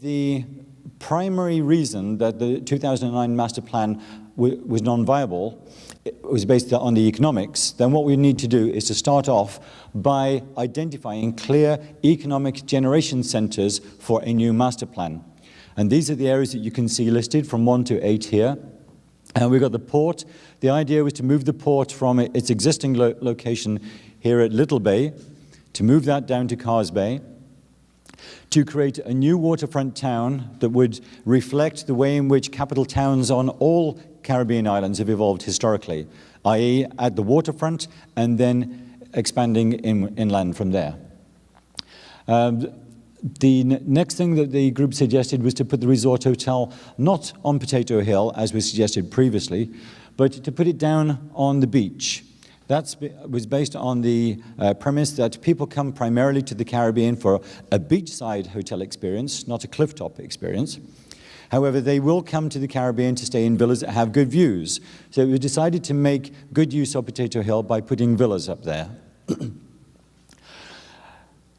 the primary reason that the 2009 master plan was non-viable, it was based on the economics, then what we need to do is to start off by identifying clear economic generation centers for a new master plan. And these are the areas that you can see listed from 1 to 8 here. And we've got the port. The idea was to move the port from its existing location here at Little Bay, to move that down to Cars Bay, to create a new waterfront town that would reflect the way in which capital towns on all Caribbean islands have evolved historically, i.e. at the waterfront and then expanding inland from there. The next thing that the group suggested was to put the resort hotel not on Potato Hill, as was suggested previously, but to put it down on the beach. That was based on the premise that people come primarily to the Caribbean for a beachside hotel experience, not a clifftop experience. However, they will come to the Caribbean to stay in villas that have good views. So it was decided to make good use of Potato Hill by putting villas up there.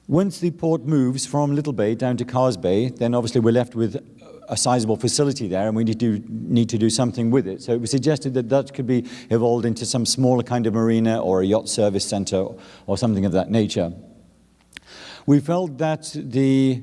Once the port moves from Little Bay down to Cars Bay, then obviously we're left with a sizable facility there, and we need to do something with it. So it was suggested that that could be evolved into some smaller kind of marina or a yacht service center or something of that nature. We felt that the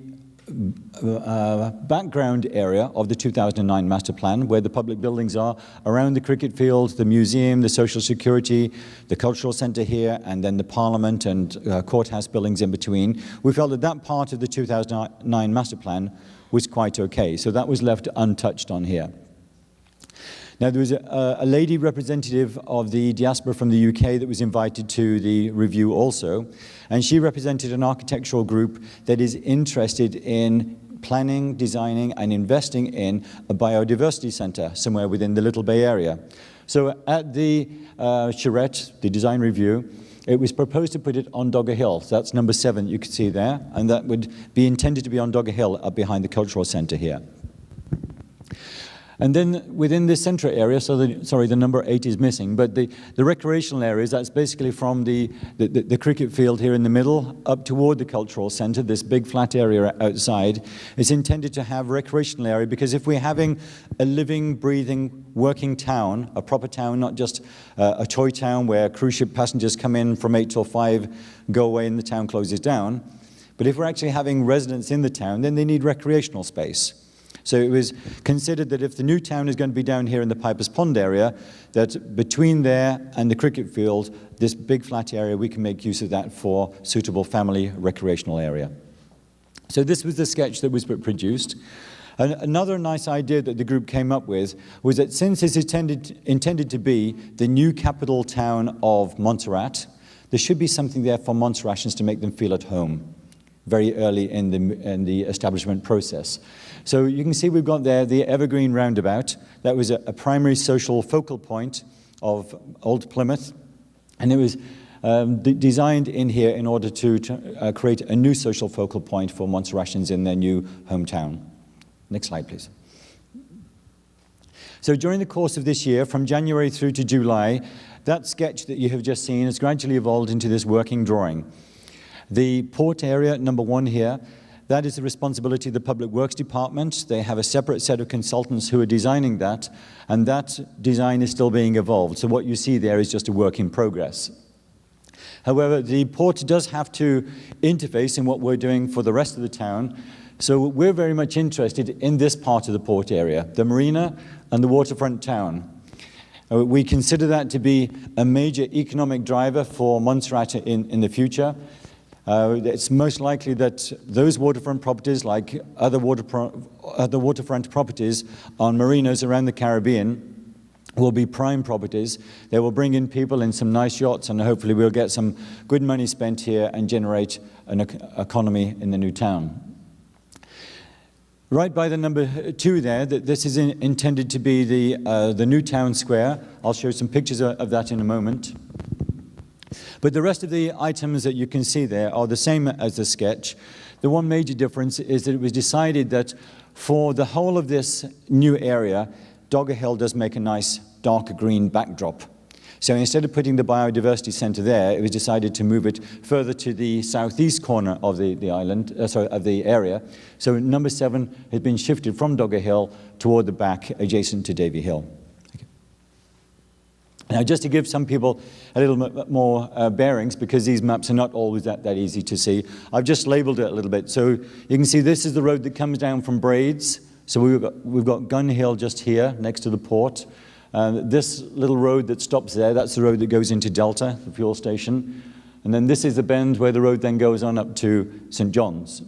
background area of the 2009 master plan, where the public buildings are around the cricket field, the museum, the social security, the cultural center here, and then the parliament and courthouse buildings in between, we felt that that part of the 2009 master plan was quite okay. So that was left untouched on here. Now, there was a lady representative of the diaspora from the UK that was invited to the review also, and she represented an architectural group that is interested in planning, designing, and investing in a biodiversity center somewhere within the Little Bay area. So at the charrette, the design review, it was proposed to put it on Dogger Hill. So that's number 7 you can see there, and that would be intended to be on Dogger Hill up behind the cultural center here. And then within this central area, so the number 8 is missing, but the recreational areas, that's basically from the cricket field here in the middle up toward the cultural center, this big flat area outside. It's intended to have recreational area because if we're having a living, breathing, working town, a proper town, not just a toy town where cruise ship passengers come in from 8 till 5, go away and the town closes down, but if we're actually having residents in the town, then they need recreational space. So it was considered that if the new town is going to be down here in the Piper's Pond area, that between there and the cricket field, this big flat area, we can make use of that for suitable family recreational area. So this was the sketch that was produced. And another nice idea that the group came up with was that since it's intended to be the new capital town of Montserrat, there should be something there for Montserratians to make them feel at home very early in the establishment process. So you can see we've got there the Evergreen Roundabout. That was a primary social focal point of Old Plymouth, and it was designed in here in order to create a new social focal point for Montserratians in their new hometown. Next slide, please. So during the course of this year, from January through to July, that sketch that you have just seen has gradually evolved into this working drawing. The port area, number 1 here, that is the responsibility of the Public Works Department. They have a separate set of consultants who are designing that, and that design is still being evolved. So what you see there is just a work in progress. However, the port does have to interface in what we're doing for the rest of the town. So we're very much interested in this part of the port area, the marina and the waterfront town. We consider that to be a major economic driver for Montserrat in the future. It's most likely that those waterfront properties, like other waterfront properties on marinas around the Caribbean, will be prime properties. They will bring in people in some nice yachts, and hopefully we'll get some good money spent here and generate an economy in the new town. Right by the number 2 there, this is intended to be the new town square. I'll show some pictures of that in a moment. But the rest of the items that you can see there are the same as the sketch. The one major difference is that it was decided that for the whole of this new area, Dogger Hill does make a nice dark green backdrop. So instead of putting the biodiversity centre there, it was decided to move it further to the southeast corner of the island, of the area. So number 7 has been shifted from Dogger Hill toward the back, adjacent to Davy Hill. Okay. Now, just to give some people a little bit more bearings, because these maps are not always that easy to see, I've just labelled it a little bit. So you can see this is the road that comes down from Braids. So we've got Gun Hill just here, next to the port. This little road that stops there, that's the road that goes into Delta, the fuel station. And then this is the bend where the road then goes on up to St. John's.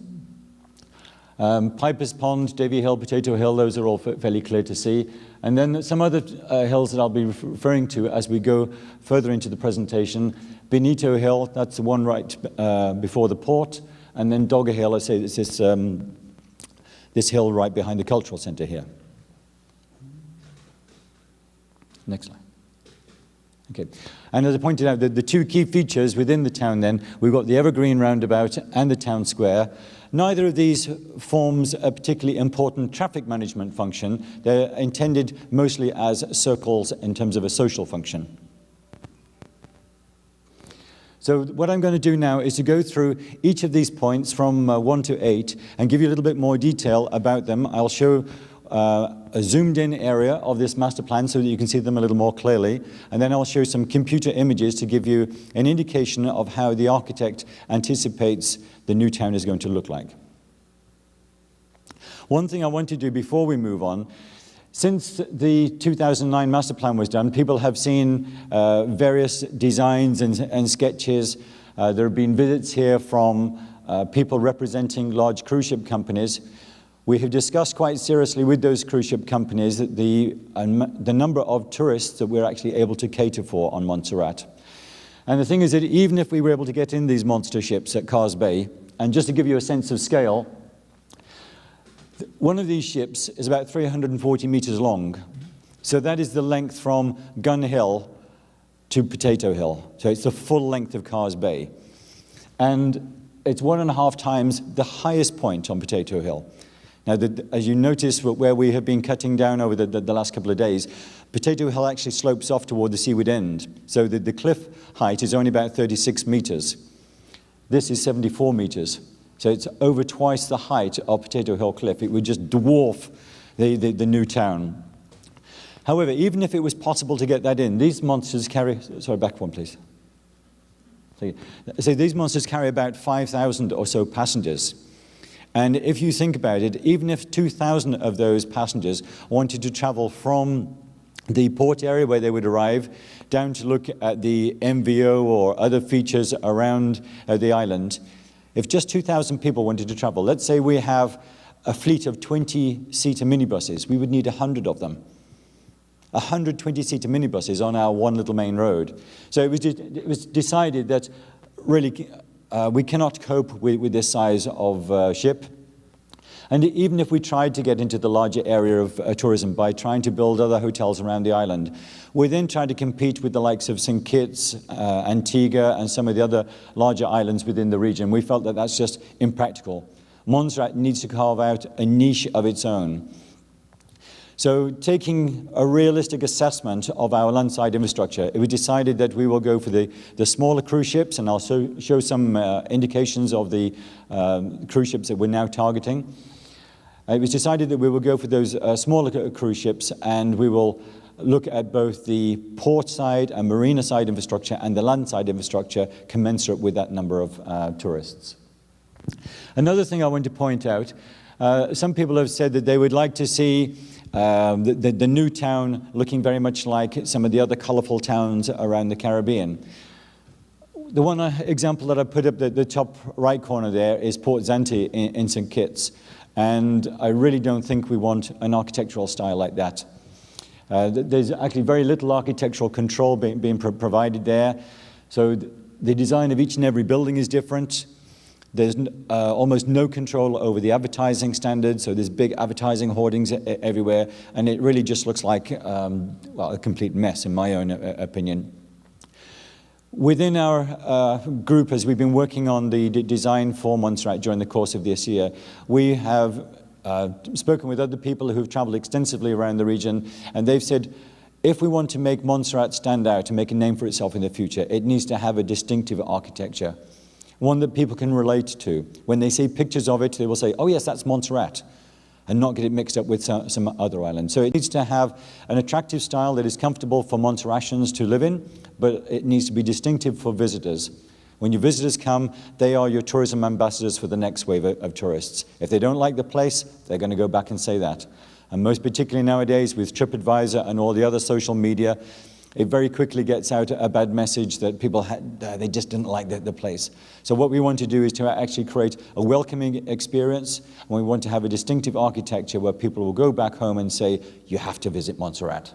Piper's Pond, Davy Hill, Potato Hill, those are all fairly clear to see. And then some other hills that I'll be referring to as we go further into the presentation. Benito Hill, that's the one right before the port. And then Dogger Hill, I say it's this hill right behind the cultural centre here. Next slide. Okay. And as I pointed out, the two key features within the town then, we've got the Evergreen Roundabout and the town square. Neither of these forms a particularly important traffic management function. They're intended mostly as circles in terms of a social function. So what I'm going to do now is to go through each of these points from 1 to 8 and give you a little bit more detail about them. I'll show a zoomed-in area of this master plan so that you can see them a little more clearly. And then I'll show some computer images to give you an indication of how the architect anticipates the new town is going to look like. One thing I want to do before we move on, since the 2009 master plan was done, people have seen various designs and sketches. There have been visits here from people representing large cruise ship companies. We have discussed quite seriously with those cruise ship companies that the number of tourists that we're actually able to cater for on Montserrat. And the thing is that even if we were able to get in these monster ships at Cars Bay, and just to give you a sense of scale, one of these ships is about 340 meters long. So that is the length from Gun Hill to Potato Hill. So it's the full length of Cars Bay. And it's 1.5 times the highest point on Potato Hill. Now, as you notice where we have been cutting down over the last couple of days, Potato Hill actually slopes off toward the seaward end. So the cliff height is only about 36 meters. This is 74 meters. So it's over twice the height of Potato Hill Cliff. It would just dwarf the new town. However, even if it was possible to get that in, these monsters carry... Sorry, back one, please. So these monsters carry about 5,000 or so passengers. And if you think about it, even if 2,000 of those passengers wanted to travel from the port area where they would arrive down to look at the MVO or other features around the island, if just 2,000 people wanted to travel, let's say we have a fleet of 20-seater minibuses, we would need 100 of them. 100 20-seater minibuses on our one little main road. So it was decided that really we cannot cope with this size of ship. And even if we tried to get into the larger area of tourism by trying to build other hotels around the island, we then tried to compete with the likes of St. Kitts, Antigua, and some of the other larger islands within the region. We felt that that's just impractical. Montserrat needs to carve out a niche of its own. So taking a realistic assessment of our landside infrastructure, it was decided that we will go for the smaller cruise ships, and I'll show some indications of the cruise ships that we're now targeting. It was decided that we will go for those smaller cruise ships, and we will look at both the port side and marina side infrastructure and the land side infrastructure commensurate with that number of tourists. Another thing I want to point out, some people have said that they would like to see the new town looking very much like some of the other colourful towns around the Caribbean. The one example that I put up at the top right corner there is Port Zante in St. Kitts. And I really don't think we want an architectural style like that. There's actually very little architectural control being provided there. So the design of each and every building is different. There's almost no control over the advertising standards, so there's big advertising hoardings everywhere, and it really just looks like well, a complete mess, in my own opinion. Within our group, as we've been working on the design for Montserrat during the course of this year, we have spoken with other people who've traveled extensively around the region, and they've said, If we want to make Montserrat stand out and make a name for itself in the future, it needs to have a distinctive architecture, one that people can relate to. When they see pictures of it, they will say, oh yes, that's Montserrat, and not get it mixed up with some other island. So it needs to have an attractive style that is comfortable for Montserratians to live in, but it needs to be distinctive for visitors. When your visitors come, they are your tourism ambassadors for the next wave of tourists. If they don't like the place, they're going to go back and say that. And most particularly nowadays with TripAdvisor and all the other social media, it very quickly gets out a bad message that people they just didn't like the place. So what we want to do is to actually create a welcoming experience, and we want to have a distinctive architecture where people will go back home and say, you have to visit Montserrat.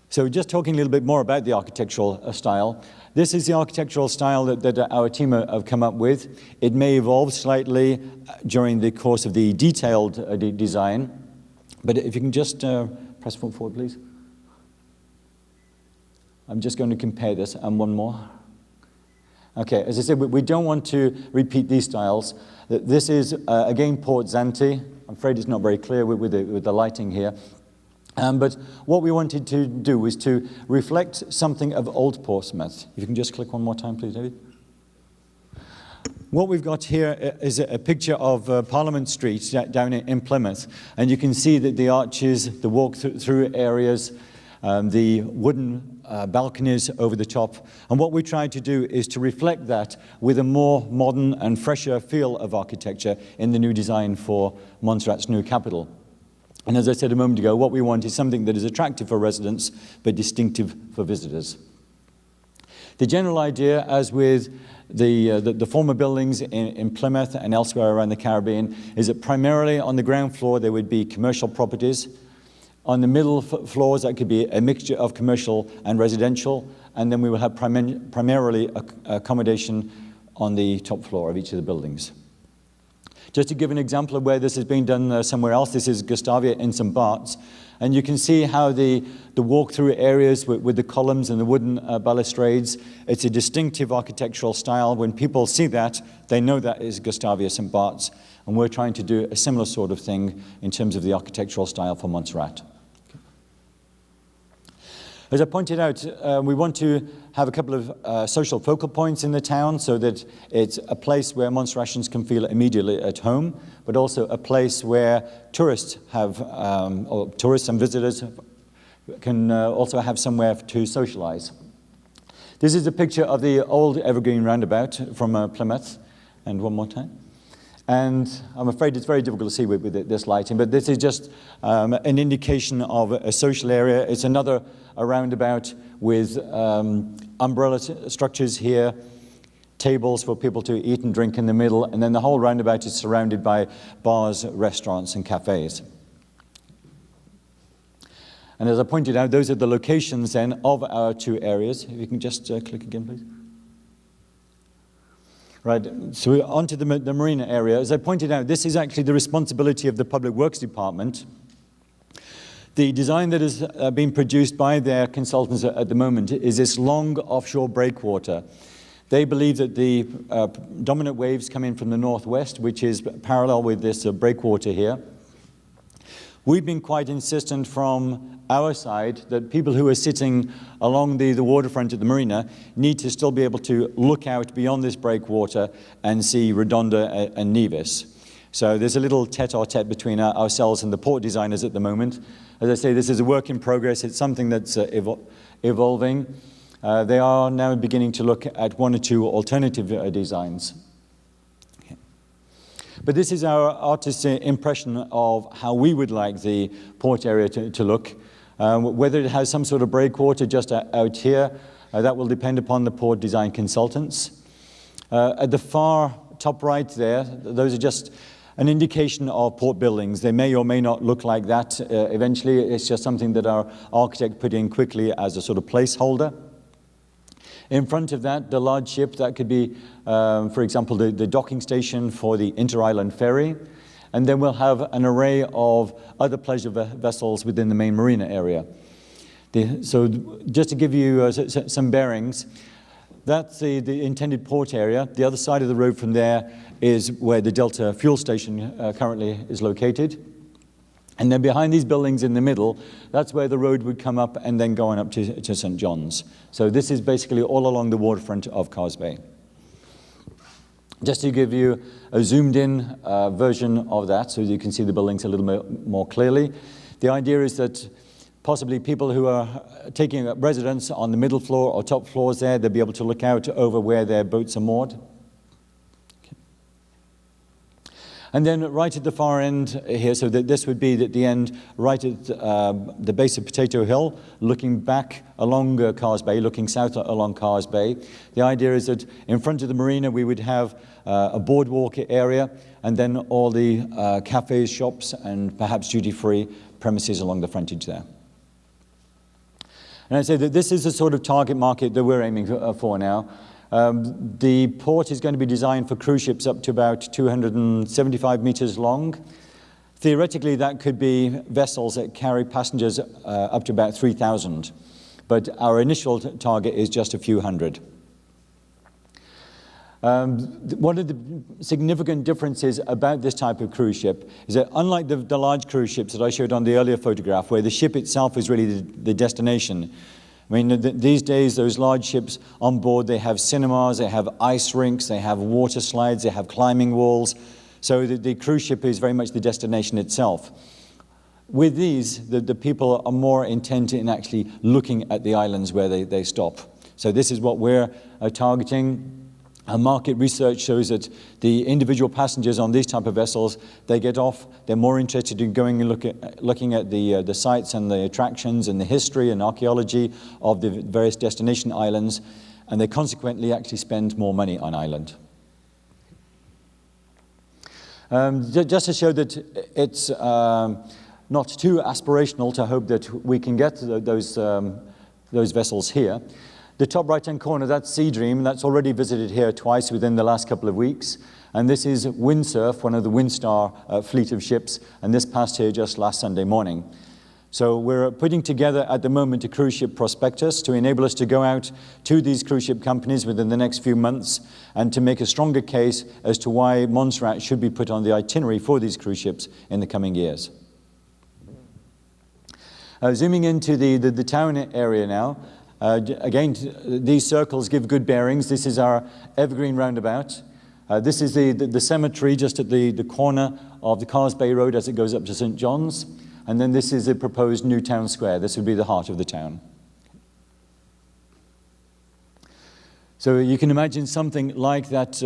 So just talking a little bit more about the architectural style. This is the architectural style that our team have come up with. It may evolve slightly during the course of the detailed design, but if you can just press forward, please. I'm just going to compare this and one more. Okay, as I said, we don't want to repeat these styles. This is, again, Port Zante. I'm afraid it's not very clear with the lighting here. But what we wanted to do was to reflect something of Old Portsmouth. If you can just click one more time, please, David. What we've got here is a picture of Parliament Street down in Plymouth. And you can see that the arches, the walk-through areas, the wooden balconies over the top. And what we tried to do is to reflect that with a more modern and fresher feel of architecture in the new design for Montserrat's new capital. And as I said a moment ago, what we want is something that is attractive for residents, but distinctive for visitors. The general idea, as with the former buildings in Plymouth and elsewhere around the Caribbean, is that primarily on the ground floor there would be commercial properties. On the middle floors, that could be a mixture of commercial and residential, and then we will have primarily accommodation on the top floor of each of the buildings. Just to give an example of where this is being done somewhere else, this is Gustavia in St. Bart's. And you can see how the walk-through areas with the columns and the wooden balustrades, it's a distinctive architectural style. When people see that, they know that is Gustavia St. Bart's. And we're trying to do a similar sort of thing in terms of the architectural style for Montserrat. As I pointed out, we want to have a couple of social focal points in the town so that it's a place where Montserratians can feel immediately at home, but also a place where tourists or tourists and visitors can also have somewhere to socialize. This is a picture of the old Evergreen Roundabout from Plymouth. And one more time. And I'm afraid it's very difficult to see with this lighting, but this is just an indication of a social area. It's another roundabout with umbrella structures here, tables for people to eat and drink in the middle, and then the whole roundabout is surrounded by bars, restaurants, and cafes. And as I pointed out, those are the locations then of our two areas. If you can just click again, please. Right, so we're onto the marina area. As I pointed out, this is actually the responsibility of the Public Works Department. The design that has been produced by their consultants at the moment is this long offshore breakwater. They believe that the dominant waves come in from the northwest, which is parallel with this breakwater here. We've been quite insistent from our side that people who are sitting along the waterfront at the marina need to still be able to look out beyond this breakwater and see Redonda and Nevis. So there's a little tete-a-tete between ourselves and the port designers at the moment. As I say, this is a work in progress. It's something that's evolving. They are now beginning to look at one or two alternative designs. But this is our artist's impression of how we would like the port area to look. Whether it has some sort of breakwater just out here, that will depend upon the port design consultants. At the far top right there, those are just an indication of port buildings. They may or may not look like that eventually. It's just something that our architect put in quickly as a sort of placeholder. In front of that, the large ship, that could be, for example, the docking station for the inter-island ferry. And then we'll have an array of other pleasure vessels within the main marina area. So just to give you some bearings, that's the intended port area. The other side of the road from there is where the Delta fuel station currently is located. And then behind these buildings in the middle, that's where the road would come up and then going up to St. John's. So this is basically all along the waterfront of Cars Bay. Just to give you a zoomed-in version of that, so you can see the buildings a little bit more clearly. The idea is that possibly people who are taking up residence on the middle floor or top floors there, they'll be able to look out over where their boats are moored. And then right at the far end here, so that this would be at the end, right at the base of Potato Hill, looking back along Cars Bay, looking south along Cars Bay. The idea is that in front of the marina we would have a boardwalk area, and then all the cafes, shops, and perhaps duty-free premises along the frontage there. And I say that this is the sort of target market that we're aiming for now. The port is going to be designed for cruise ships up to about 275 meters long. Theoretically, that could be vessels that carry passengers up to about 3,000. But our initial target is just a few hundred. One of the significant differences about this type of cruise ship is that unlike the large cruise ships that I showed on the earlier photograph, where the ship itself is really the destination, I mean, these days, those large ships on board, they have cinemas, they have ice rinks, they have water slides, they have climbing walls. So the cruise ship is very much the destination itself. With these, the people are more intent in actually looking at the islands where they stop. So this is what we're targeting. Our market research shows that the individual passengers on these type of vessels, they get off, they're more interested in going and looking at the sites and the attractions and the history and archaeology of the various destination islands, and they consequently actually spend more money on island. Just to show that it's not too aspirational to hope that we can get those vessels here. The top right-hand corner, that's Sea Dream. That's already visited here twice within the last couple of weeks. And this is Windsurf, one of the Windstar fleet of ships, and this passed here just last Sunday morning. So we're putting together at the moment a cruise ship prospectus to enable us to go out to these cruise ship companies within the next few months and to make a stronger case as to why Montserrat should be put on the itinerary for these cruise ships in the coming years. Zooming into the town area now. Again, these circles give good bearings. This is our Evergreen Roundabout. This is the cemetery just at the corner of the Cars Bay Road as it goes up to St. John's. And then this is the proposed new town square. This would be the heart of the town. So you can imagine something like that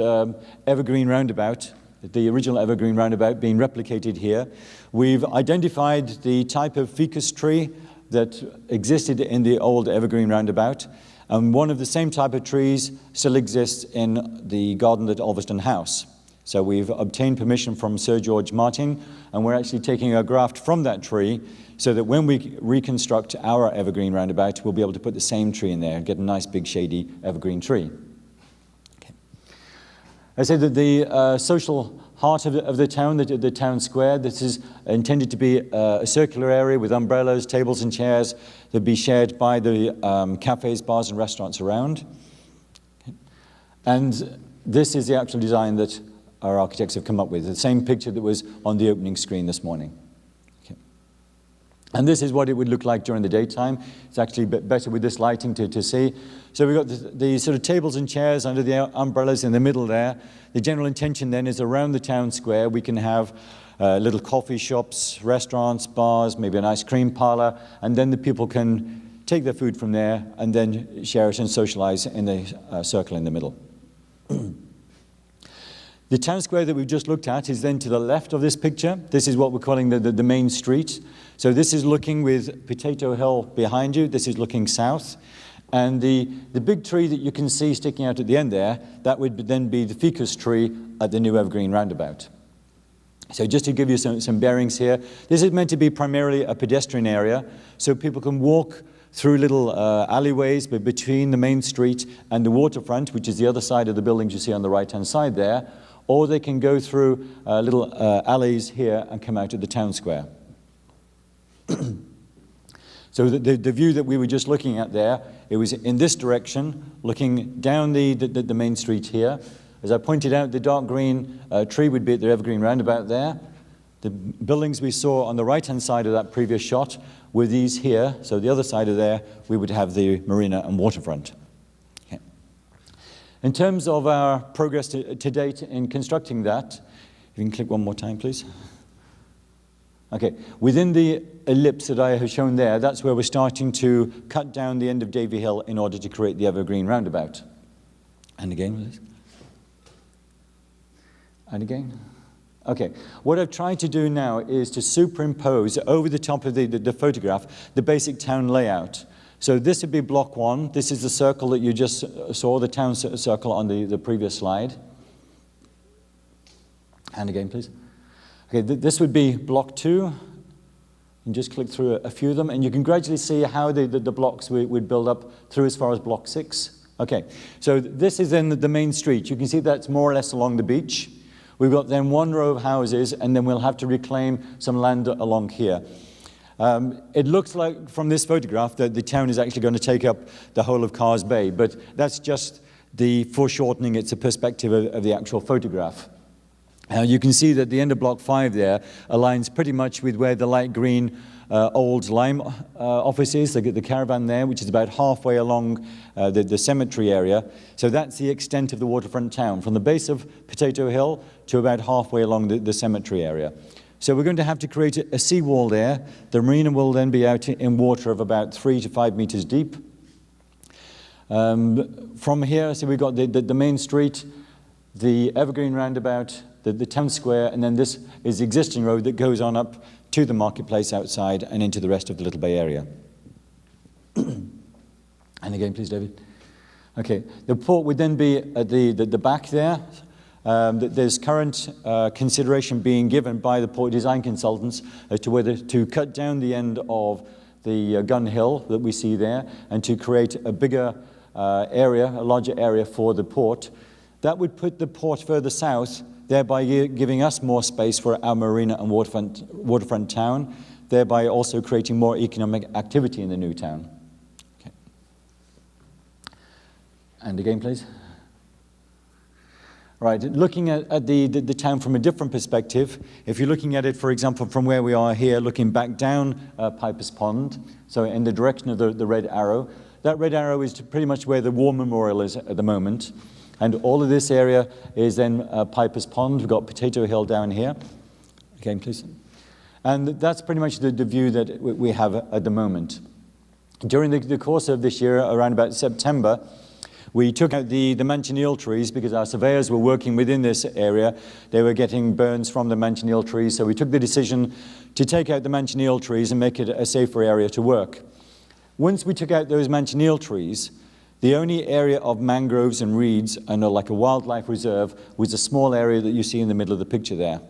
Evergreen Roundabout, the original Evergreen Roundabout, being replicated here. We've identified the type of ficus tree that existed in the old Evergreen Roundabout, and one of the same type of trees still exists in the garden at Ulverston House. So we've obtained permission from Sir George Martin, and we're actually taking a graft from that tree so that when we reconstruct our Evergreen Roundabout, we'll be able to put the same tree in there and get a nice big shady evergreen tree. Okay. I said that the social heart of the town, the town square, this is intended to be a circular area with umbrellas, tables and chairs that be shared by the cafes, bars and restaurants around. Okay. And this is the actual design that our architects have come up with, the same picture that was on the opening screen this morning. Okay. And this is what it would look like during the daytime. It's actually a bit better with this lighting to see. So we've got the sort of tables and chairs under the umbrellas in the middle there. The general intention then is around the town square we can have little coffee shops, restaurants, bars, maybe an ice cream parlor, and then the people can take their food from there and then share it and socialize in the circle in the middle. The town square that we've just looked at is then to the left of this picture. This is what we're calling the main street. So this is looking with Potato Hill behind you. This is looking south. And the big tree that you can see sticking out at the end there, that would then be the ficus tree at the new Evergreen Roundabout. So just to give you some bearings here, this is meant to be primarily a pedestrian area, so people can walk through little alleyways between the main street and the waterfront, which is the other side of the buildings you see on the right-hand side there, or they can go through little alleys here and come out at the town square. So the view that we were just looking at there, it was in this direction, looking down the main street here. As I pointed out, the dark green tree would be at the Evergreen Roundabout there. The buildings we saw on the right-hand side of that previous shot were these here. So the other side of there, we would have the marina and waterfront. Okay. In terms of our progress to date in constructing that, if you can click one more time, please. Okay, within the ellipse that I have shown there, that's where we're starting to cut down the end of Davy Hill in order to create the evergreen roundabout. And again, please. And again. Okay, what I've tried to do now is to superimpose over the top of the photograph the basic town layout. So this would be block 1. This is the circle that you just saw, the town circle on the previous slide. And again, please. Okay, this would be block 2. And just click through a few of them, and you can gradually see how the blocks would build up through as far as block 6. Okay, so this is then the main street. You can see that's more or less along the beach. We've got then one row of houses, and then we'll have to reclaim some land along here. It looks like from this photograph that the town is actually going to take up the whole of Carr's Bay, but that's just the foreshortening. It's a perspective of the actual photograph. You can see that the end of block 5 there aligns pretty much with where the light green old lime office is, the caravan there, which is about halfway along the cemetery area. So that's the extent of the waterfront town, from the base of Potato Hill to about halfway along the cemetery area. So we're going to have to create a seawall there. The marina will then be out in water of about 3 to 5 meters deep. From here, so we've got the main street, the evergreen roundabout, the town square, and then this is the existing road that goes on up to the marketplace outside and into the rest of the Little Bay area. And again, please, David. Okay, the port would then be at the back there. There's current consideration being given by the port design consultants as to whether to cut down the end of the gun hill that we see there and to create a bigger area, a larger area for the port. That would put the port further south, thereby giving us more space for our marina and waterfront town, thereby also creating more economic activity in the new town. Okay. And again, please. Right, looking at the town from a different perspective, if you're looking at it, for example, from where we are here, looking back down Piper's Pond, so in the direction of the red arrow, that red arrow is pretty much where the War Memorial is at the moment. And all of this area is then Piper's Pond. We've got Potato Hill down here. Again, please. And that's pretty much the view that we have at the moment. During the course of this year, around about September, we took out the manchineel trees because our surveyors were working within this area. They were getting burns from the manchineel trees, so we took the decision to take out the manchineel trees and make it a safer area to work. Once we took out those manchineel trees, the only area of mangroves and reeds and like a wildlife reserve was a small area that you see in the middle of the picture there.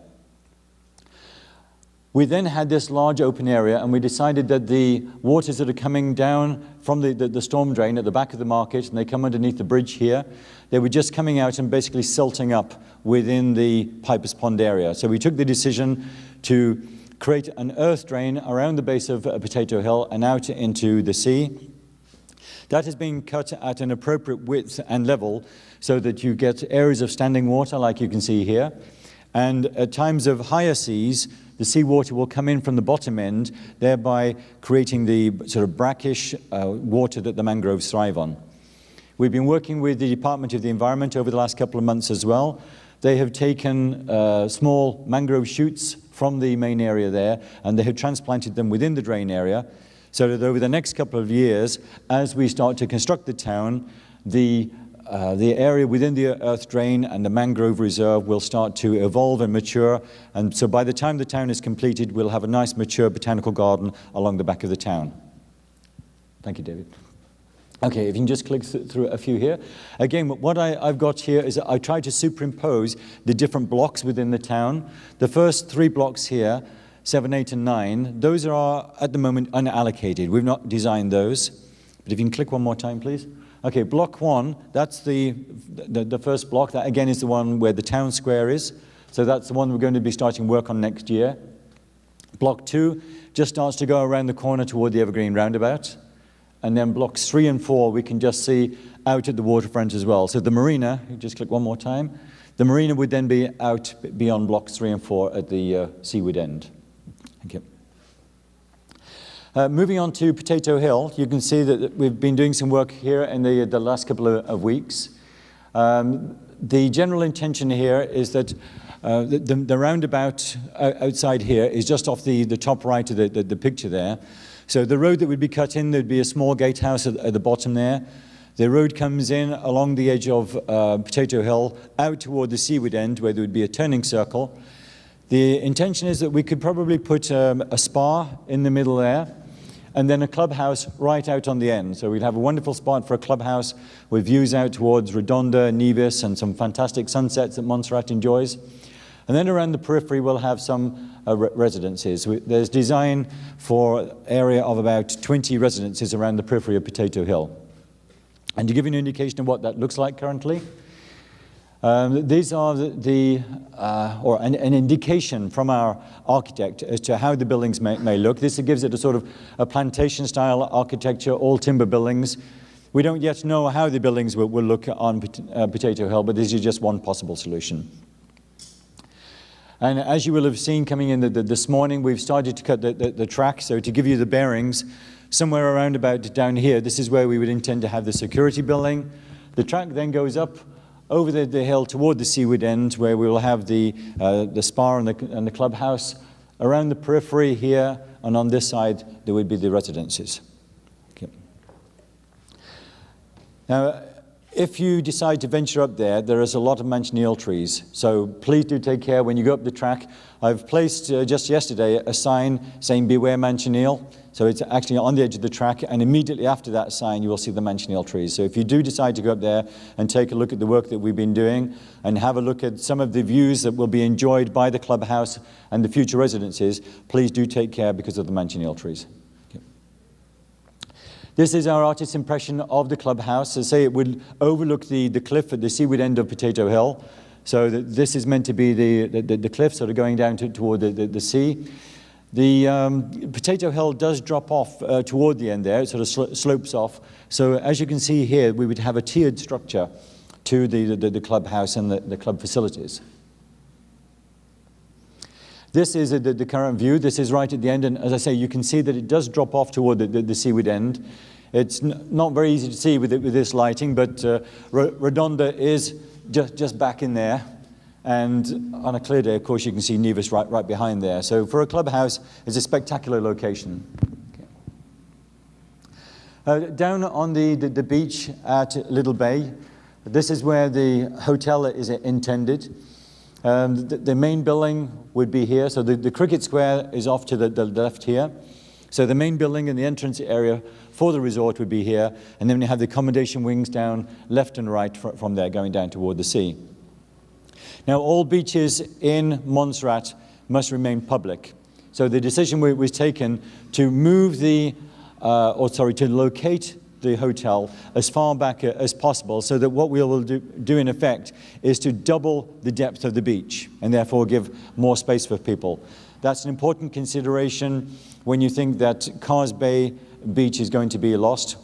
We then had this large open area, and we decided that the waters that are coming down from the storm drain at the back of the market, and they come underneath the bridge here, they were just coming out and basically silting up within the Piper's Pond area. So we took the decision to create an earth drain around the base of Potato Hill and out into the sea. That has been cut at an appropriate width and level so that you get areas of standing water like you can see here. And at times of higher seas, the seawater will come in from the bottom end, thereby creating the sort of brackish water that the mangroves thrive on. We've been working with the Department of the Environment over the last couple of months as well. They have taken small mangrove shoots from the main area there, and they have transplanted them within the drain area, so that over the next couple of years, as we start to construct the town, the area within the earth drain and the mangrove reserve will start to evolve and mature. And so by the time the town is completed, we'll have a nice mature botanical garden along the back of the town. Thank you, David. Okay, if you can just click through a few here. Again, what I've got here is I tried to superimpose the different blocks within the town. The first 3 blocks here, 7, 8, and 9, those are at the moment unallocated. We've not designed those. But if you can click one more time, please. Okay, block 1, that's the first block. That again is the one where the town square is. So that's the one we're going to be starting work on next year. Block 2 just starts to go around the corner toward the Evergreen Roundabout. And then blocks 3 and 4 we can just see out at the waterfront as well. So the marina, you just click one more time. The marina would then be out beyond blocks 3 and 4 at the seaward end. Thank you. Moving on to Potato Hill, you can see that we've been doing some work here in the last couple of weeks. The general intention here is that the roundabout outside here is just off the top right of the picture there. So the road that would be cut in, there'd be a small gatehouse at the bottom there. The road comes in along the edge of Potato Hill out toward the seaward end where there would be a turning circle. The intention is that we could probably put a spa in the middle there and then a clubhouse right out on the end. So we'd have a wonderful spot for a clubhouse with views out towards Redonda, Nevis, and some fantastic sunsets that Montserrat enjoys. And then around the periphery, we'll have some residences. There's design for an area of about 20 residences around the periphery of Potato Hill. And to give you an indication of what that looks like currently, these are an indication from our architect as to how the buildings may look. This gives it a sort of a plantation-style architecture, all timber buildings. We don't yet know how the buildings will look on Potato Hill, but this is just one possible solution. And as you will have seen coming in this morning, we've started to cut the track. So to give you the bearings, somewhere around about down here, this is where we would intend to have the security building. The track then goes up over the hill toward the seaward end, where we will have the spa and the clubhouse. Around the periphery here, and on this side, there would be the residences. Okay. Now, if you decide to venture up there, there is a lot of manchineel trees. So please do take care when you go up the track. I've placed just yesterday a sign saying beware manchineel. So it's actually on the edge of the track, and immediately after that sign you will see the manchineel trees. So if you do decide to go up there and take a look at the work that we've been doing and have a look at some of the views that will be enjoyed by the clubhouse and the future residences, please do take care because of the manchineel trees. This is our artist's impression of the clubhouse. As I say, it would overlook the cliff at the seaward end of Potato Hill. So this is meant to be the cliff sort of going down toward the sea. The Potato Hill does drop off toward the end there. It sort of slopes off. So as you can see here, we would have a tiered structure to the clubhouse and the club facilities. This is the current view. This is right at the end, and as I say, you can see that it does drop off toward the seaward end. It's not very easy to see with this lighting, but Redonda is just back in there, and on a clear day, of course, you can see Nevis right behind there. So for a clubhouse, it's a spectacular location. Okay. Down on the beach at Little Bay, this is where the hotel is intended. The main building would be here. So the cricket square is off to the left here. So the main building and the entrance area for the resort would be here. And then you have the accommodation wings down left and right from there going down toward the sea. Now all beaches in Montserrat must remain public. So the decision was taken to move to locate the hotel as far back as possible, so that what we will do in effect is to double the depth of the beach and therefore give more space for people. That's an important consideration when you think that Cars Bay Beach is going to be lost.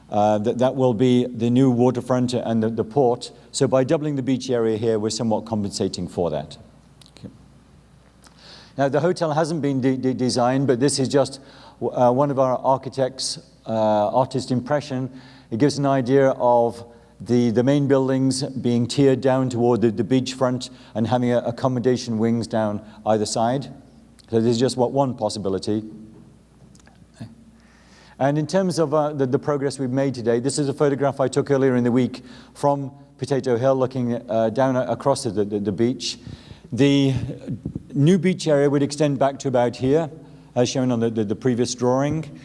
That will be the new waterfront and the port. So by doubling the beach area here, we're somewhat compensating for that. Okay. Now the hotel hasn't been designed, but this is just one of our architects' artist impression. It gives an idea of the main buildings being tiered down toward the beachfront and having accommodation wings down either side. So this is just one possibility. And in terms of the progress we've made today, this is a photograph I took earlier in the week from Potato Hill looking down across the beach. The new beach area would extend back to about here, as shown on the previous drawing.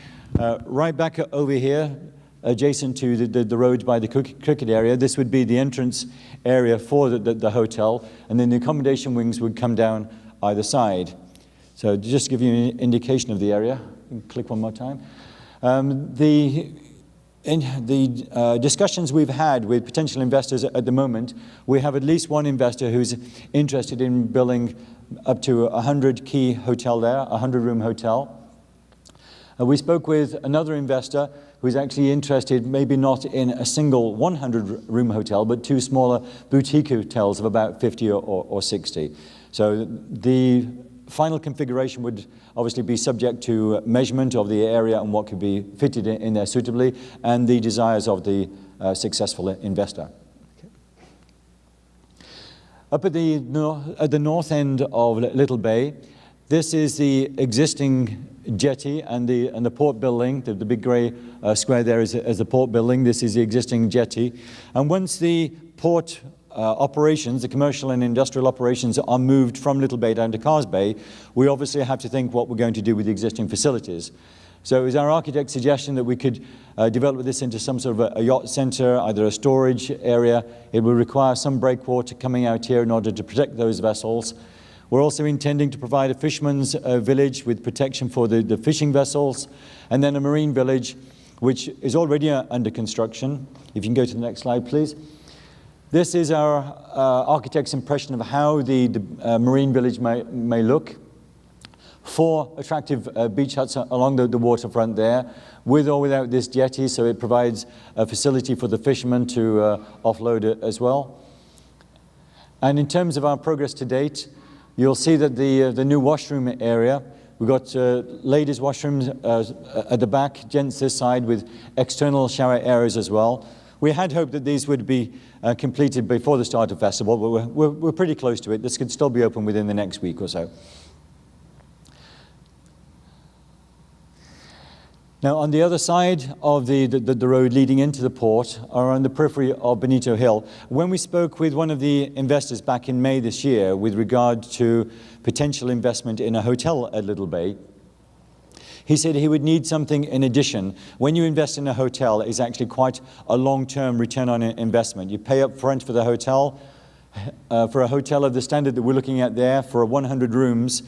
Right back over here, adjacent to the road by the cricket area, this would be the entrance area for the hotel, and then the accommodation wings would come down either side. So to just give you an indication of the area, click one more time. The discussions we've had with potential investors at the moment, we have at least one investor who's interested in building up to 100-key hotel there, a 100-room hotel. We spoke with another investor who's actually interested, maybe not in a single 100-room hotel, but two smaller boutique hotels of about 50 or 60. So the final configuration would obviously be subject to measurement of the area and what could be fitted in there suitably, and the desires of the successful investor. Up at the north end of Little Bay, this is the existing jetty and the port building. The big grey square there is the port building. This is the existing jetty. And once the port operations, the commercial and industrial operations, are moved from Little Bay down to Cars Bay, we obviously have to think what we're going to do with the existing facilities. So it was our architect's suggestion that we could develop this into some sort of a yacht center, either a storage area. It would require some breakwater coming out here in order to protect those vessels. We're also intending to provide a fisherman's village with protection for the fishing vessels, and then a marine village, which is already under construction. If you can go to the next slide, please. This is our architect's impression of how the marine village may look. 4 attractive beach huts along the waterfront there, with or without this jetty, so it provides a facility for the fishermen to offload it as well. And in terms of our progress to date, you'll see that the new washroom area, we've got ladies' washrooms at the back, gents this side, with external shower areas as well. We had hoped that these would be completed before the start of festival, but we're pretty close to it. This could still be open within the next week or so. Now, on the other side of the road leading into the port, are on the periphery of Bonito Hill. When we spoke with one of the investors back in May this year with regard to potential investment in a hotel at Little Bay, he said he would need something in addition. When you invest in a hotel, it's actually quite a long-term return on investment. You pay up front for the hotel. For a hotel of the standard that we're looking at there, for 100 rooms,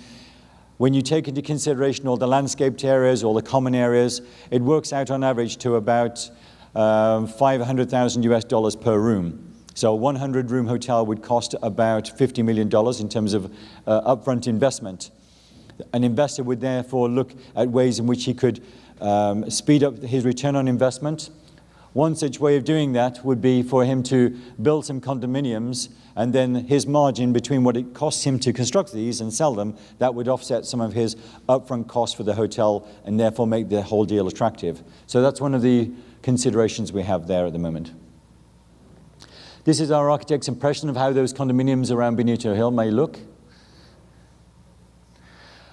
when you take into consideration all the landscaped areas, all the common areas, it works out on average to about $500,000 per room. So a 100-room hotel would cost about $50 million in terms of upfront investment. An investor would therefore look at ways in which he could speed up his return on investment. One such way of doing that would be for him to build some condominiums, and then his margin between what it costs him to construct these and sell them, that would offset some of his upfront costs for the hotel and therefore make the whole deal attractive. So that's one of the considerations we have there at the moment. This is our architect's impression of how those condominiums around Bonito Hill may look.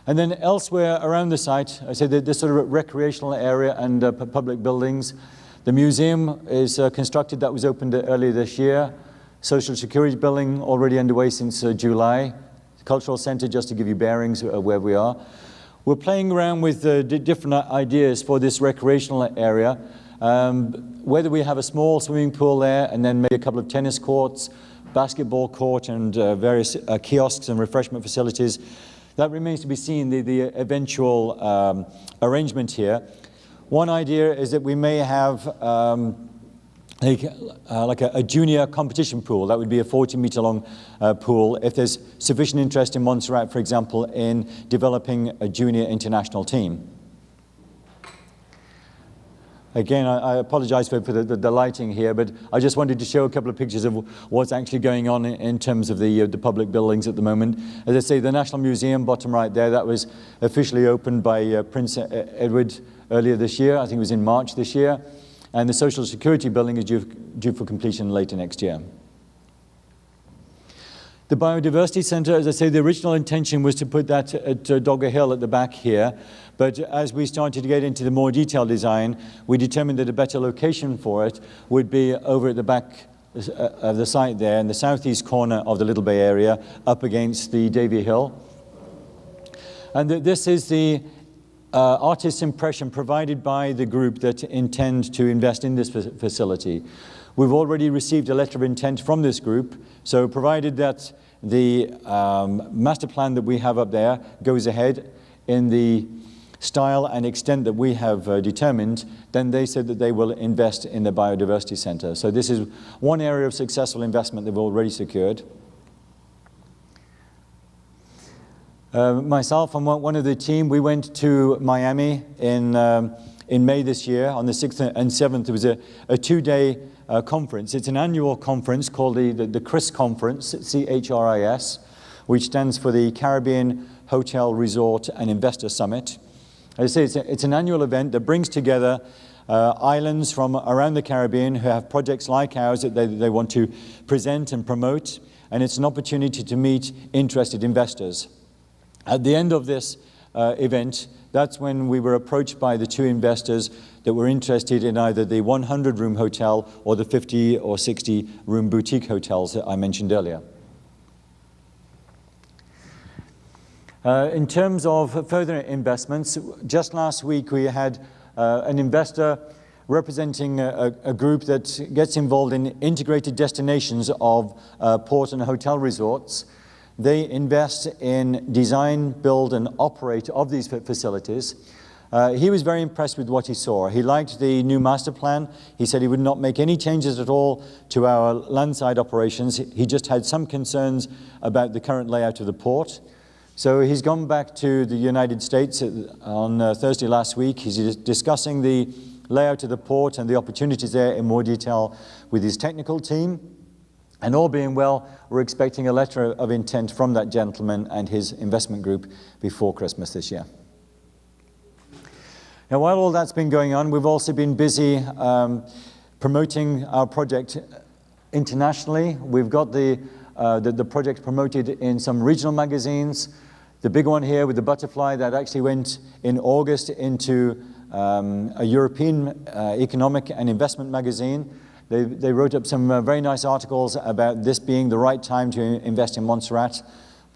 And then elsewhere around the site, I said that this sort of recreational area and public buildings. The museum is constructed, that was opened earlier this year. Social Security building already underway since July. The Cultural Centre, just to give you bearings where we are. We're playing around with different ideas for this recreational area. Whether we have a small swimming pool there and then maybe a couple of tennis courts, basketball court and various kiosks and refreshment facilities, that remains to be seen, the eventual arrangement here. One idea is that we may have like a junior competition pool. That would be a 40-meter long pool if there's sufficient interest in Montserrat, for example, in developing a junior international team. Again, I apologize for the lighting here, but I just wanted to show a couple of pictures of what's actually going on in terms of the public buildings at the moment. As I say, the National Museum, bottom right there, that was officially opened by Prince Edward earlier this year. I think it was in March this year. And the Social Security building is due for completion later next year. The Biodiversity Centre, as I say, the original intention was to put that at Dogger Hill at the back here. But as we started to get into the more detailed design, we determined that a better location for it would be over at the back of the site there, in the southeast corner of the Little Bay area, up against the Davy Hill. And this is the artist's impression provided by the group that intend to invest in this facility. We've already received a letter of intent from this group, so provided that the master plan that we have up there goes ahead in the style and extent that we have determined, then they said that they will invest in the Biodiversity Centre. So this is one area of successful investment they've already secured. Myself and one of the team, we went to Miami in in May this year. On the 6th and 7th, there was a two-day conference. It's an annual conference called the CHRIS Conference, C-H-R-I-S, which stands for the Caribbean Hotel, Resort and Investor Summit. As I say, it's an annual event that brings together islands from around the Caribbean who have projects like ours that they want to present and promote, and it's an opportunity to meet interested investors. At the end of this event, that's when we were approached by the two investors that were interested in either the 100-room hotel or the 50 or 60-room boutique hotels that I mentioned earlier. In terms of further investments, just last week we had an investor representing a group that gets involved in integrated destinations of port and hotel resorts. They invest in design, build, and operate of these facilities. He was very impressed with what he saw. He liked the new master plan. He said he would not make any changes at all to our landside operations. He just had some concerns about the current layout of the port. So he's gone back to the United States on Thursday last week. He's discussing the layout of the port and the opportunities there in more detail with his technical team. And all being well, we're expecting a letter of intent from that gentleman and his investment group before Christmas this year. Now, while all that's been going on, we've also been busy promoting our project internationally. We've got the project promoted in some regional magazines. The big one here with the butterfly that actually went in August into a European economic and investment magazine. They wrote up some very nice articles about this being the right time to invest in Montserrat,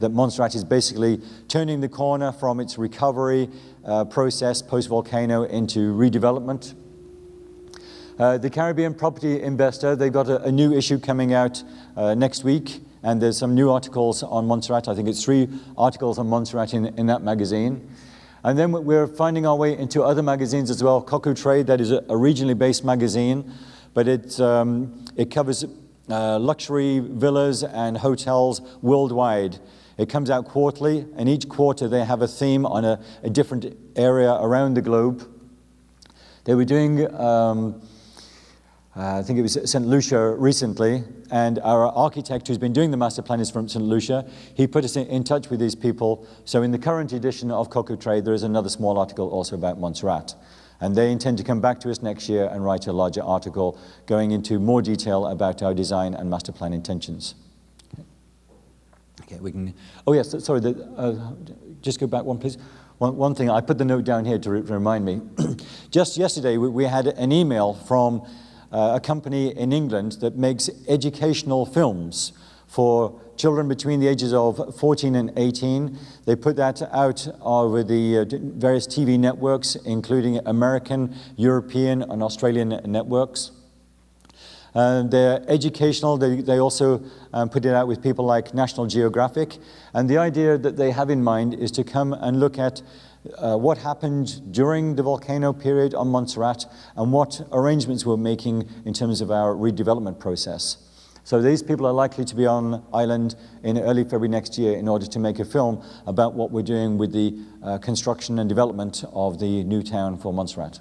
that Montserrat is basically turning the corner from its recovery process post-volcano into redevelopment. The Caribbean Property Investor, they've got a new issue coming out next week, and there's some new articles on Montserrat. I think it's 3 articles on Montserrat in that magazine. And then we're finding our way into other magazines as well. Cocoa Trade, that is a regionally based magazine, but it covers luxury villas and hotels worldwide. It comes out quarterly, and each quarter they have a theme on a different area around the globe. They were doing I think it was St. Lucia recently, and our architect who's been doing the master plan is from St. Lucia. He put us in touch with these people. So in the current edition of Cocoa Trade, there is another small article also about Montserrat. And they intend to come back to us next year and write a larger article going into more detail about our design and master plan intentions. Okay, we can, oh yes, sorry, just go back one please. One thing, I put the note down here to remind me. Just yesterday, we had an email from a company in England that makes educational films for children between the ages of 14 and 18. They put that out over the various TV networks, including American, European, and Australian networks. They're educational. They also put it out with people like National Geographic. And the idea that they have in mind is to come and look at what happened during the volcano period on Montserrat and what arrangements we're making in terms of our redevelopment process. So these people are likely to be on island in early February next year in order to make a film about what we're doing with the construction and development of the new town for Montserrat.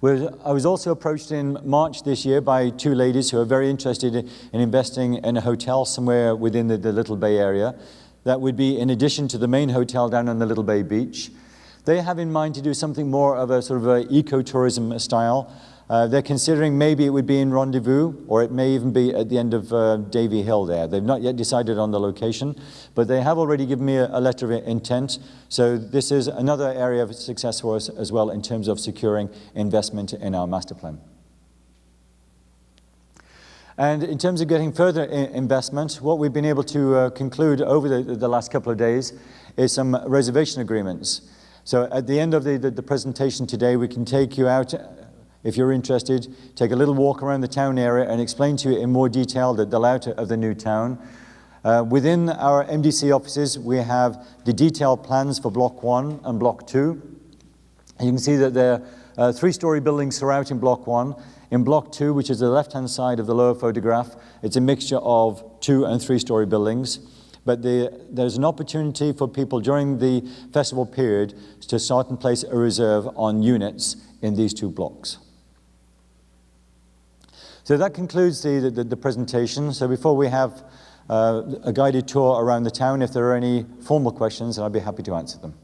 I was also approached in March this year by 2 ladies who are very interested in investing in a hotel somewhere within the Little Bay area. That would be in addition to the main hotel down on the Little Bay beach. They have in mind to do something more of a sort of a eco-tourism style. They're considering maybe it would be in Rendezvous, or it may even be at the end of Davy Hill there. They've not yet decided on the location, but they have already given me a letter of intent. So this is another area of success for us as well in terms of securing investment in our master plan. And in terms of getting further investment, what we've been able to conclude over the last couple of days is some reservation agreements. So at the end of the presentation today, we can take you out, if you're interested, take a little walk around the town area and explain to you in more detail the layout of the new town. Within our MDC offices, we have the detailed plans for Block 1 and Block 2. And you can see that there are 3-story buildings surrounding Block 1. In Block 2, which is the left-hand side of the lower photograph, it's a mixture of 2- and 3-story buildings. But there's an opportunity for people during the festival period to start and place a reserve on units in these 2 blocks. So that concludes the presentation. So before we have a guided tour around the town, if there are any formal questions, I'd be happy to answer them.